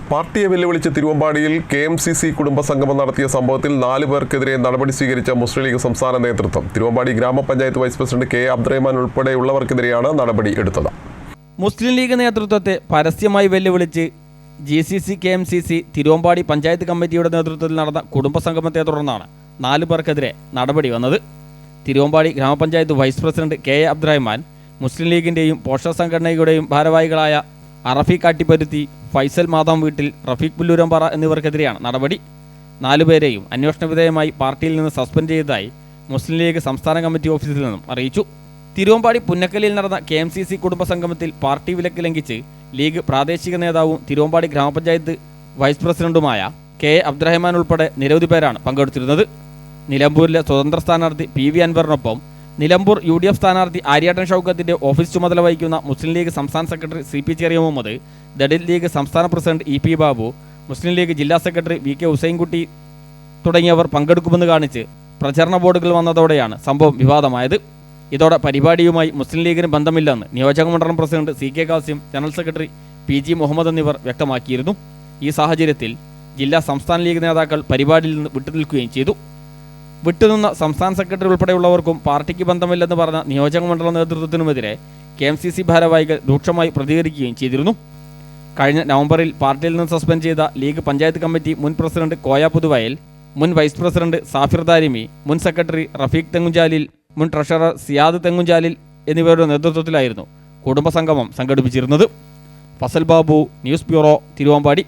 പാർട്ടിയെ വെല്ലുവിളിച്ച് തിരുവമ്പാടിയിൽ KMCC കുടുംബസംഗമം നടത്തിയ സംഭവത്തിൽ 4 പേർക്കെതിരെ നടപടി സ്വീകരിച്ച മുസ്ലിം ലീഗ് സംസ്ഥാന നേതൃത്വം. തിരുവമ്പാടി ഗ്രാമപഞ്ചായത്ത് വൈസ് പ്രസിഡന്റ് KA അബ്ദുറഹ്മാൻ ഉൾപ്പെടെയുള്ളവർക്കെതിരെയാണ് നടപടി എടുത്തത്. മുസ്ലിം ലീഗ് നേതൃത്വത്തെ പരസ്യമായി വെല്ലുവിളിച്ച് GCC KMCC തിരുവമ്പാടി പഞ്ചായത്ത് കമ്മിറ്റിയുടെ നേതൃത്വത്തിൽ നടന്ന കുടുംബസംഗമത്തെ തുടർന്നാണ് 4 പേർക്കെതിരെ നടപടി വന്നത്. തിരുവമ്പാടി ഗ്രാമപഞ്ചായത്ത് വൈസ് പ്രസിഡന്റ് KA അബ്ദുറഹ്മാൻ, മുസ്ലിം ലീഗിൻ്റെയും പോഷക സംഘടനയുടെയും ഭാരവാഹികളായ അറഫീഖ് കാട്ടിപ്പരുത്തി, ഫൈസൽ മാതാം വീട്ടിൽ, റഫീഖ് പുല്ലൂരമ്പാറ എന്നിവർക്കെതിരെയാണ് നടപടി. 4 പേരെയും അന്വേഷണ വിധേയമായി പാർട്ടിയിൽ നിന്ന് സസ്പെൻഡ് ചെയ്തതായി മുസ്ലിം ലീഗ് സംസ്ഥാന കമ്മിറ്റി ഓഫീസിൽ നിന്നും അറിയിച്ചു. തിരുവമ്പാടി പുന്നക്കലിൽ നടന്ന KMCC കുടുംബസംഗമത്തിൽ പാർട്ടി വിലക്ക് ലംഘിച്ച് ലീഗ് പ്രാദേശിക നേതാവും തിരുവമ്പാടി ഗ്രാമപഞ്ചായത്ത് വൈസ് പ്രസിഡന്റുമായ KA അബ്ദുറഹ്മാൻ ഉൾപ്പെടെ നിരവധി പേരാണ് പങ്കെടുത്തിരുന്നത്. നിലമ്പൂരിലെ സ്വതന്ത്ര സ്ഥാനാർത്ഥി PV അൻവറിനൊപ്പം നിലമ്പൂർ UDF സ്ഥാനാർത്ഥി ആര്യാടൻ ഷൗക്കത്തിന്റെ ഓഫീസ് ചുമതല വഹിക്കുന്ന മുസ്ലിം ലീഗ് സംസ്ഥാന സെക്രട്ടറി CP ചെറിയ മുഹമ്മദ്, ദളിത് ലീഗ് സംസ്ഥാന പ്രസിഡന്റ് EP ബാബു, മുസ്ലിം ലീഗ് ജില്ലാ സെക്രട്ടറി VK ഹുസൈൻകുട്ടി തുടങ്ങിയവർ പങ്കെടുക്കുമെന്ന് കാണിച്ച് പ്രചരണ ബോർഡുകൾ വന്നതോടെയാണ് സംഭവം വിവാദമായത്. ഇതോടെ പരിപാടിയുമായി മുസ്ലിം ലീഗിന് ബന്ധമില്ലെന്ന് നിയോജക മണ്ഡലം president CK Kasim, general secretary PG Muhammad എന്നിവർ വ്യക്തമാക്കിയിരുന്നു. ഈ സാഹചര്യത്തിൽ ജില്ലാ സംസ്ഥാന ലീഗ് നേതാക്കൾ പരിപാടിയിൽ നിന്ന് വിട്ടുനിൽക്കുകയും ചെയ്തു. വിട്ടുനിന്ന സംസ്ഥാന സെക്രട്ടറി ഉൾപ്പെടെയുള്ളവർക്കും പാർട്ടിക്ക് ബന്ധമില്ലെന്ന് പറഞ്ഞ നിയോജക മണ്ഡലം നേതൃത്വത്തിനുമെതിരെ KMCC ഭാരവാഹികൾ രൂക്ഷമായി പ്രതികരിക്കുകയും ചെയ്തിരുന്നു. കഴിഞ്ഞ നവംബറിൽ പാർട്ടിയിൽ നിന്ന് സസ്പെൻഡ് ചെയ്ത ലീഗ് പഞ്ചായത്ത് കമ്മിറ്റി മുൻ പ്രസിഡന്റ് കോയ പുതുവയൽ, മുൻ വൈസ് പ്രസിഡന്റ് സാഫിർ ദാരിമി, മുൻ സെക്രട്ടറി റഫീഖ് തെങ്ങുംചാലിൽ, മുൻ ട്രഷറർ സിയാദ് തെങ്ങുംചാലിൽ എന്നിവരുടെ നേതൃത്വത്തിലായിരുന്നു കുടുംബസംഗമം സംഘടിപ്പിച്ചിരുന്നത്. Fazal Babu, news bureau, Thiruvambady.